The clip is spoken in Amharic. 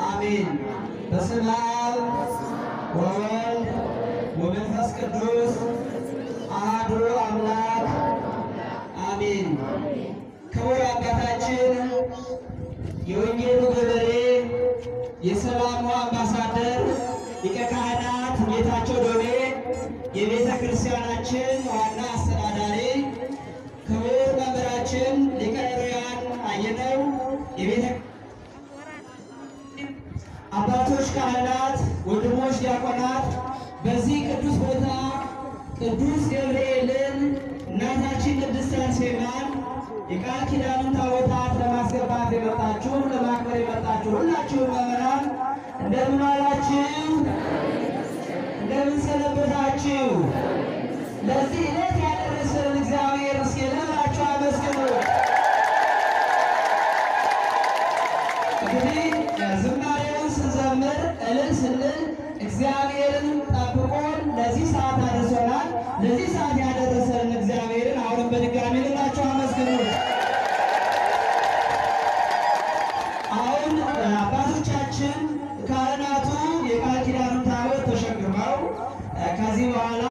አሜን። በስመ አብ ወወልድ ወመንፈስ ቅዱስ አሐዱ አምላክ አሜን። ክቡር አባታችን የወንጌሉ ገበሬ የሰላሙ አምባሳደር ሊቀ ካህናት ጌታቸው ዶሜ የቤተ ክርስቲያናችን ዋና አስተዳዳሪ፣ ክቡር መምህራችን ሊቀ ኅሩያን አየነው የቤተ አባቶች ካህናት፣ ወንድሞች ዲያቆናት፣ በዚህ ቅዱስ ቦታ ቅዱስ ገብርኤልን እናታችን ቅድስት አርሴማን የቃል ኪዳኑን ታቦታት ለማስገባት የመጣችሁ ለማክበር የመጣችሁ ሁላችሁም መምህራን እንደምን ዋላችሁ? እንደምን ሰነበታችሁ? ለዚህ ዕለት ያደረሰን እግዚአብሔር ይመስገን ብላችሁ አመስግኑ። እንግዲህ ዝማሬውን ስንዘምር እልል ስንል እግዚአብሔርን ጠብቆን ለዚህ ሰዓት አደረሰናል። ለዚህ ሰዓት ያደረሰን እግዚአብሔርን አሁንም በድጋሚ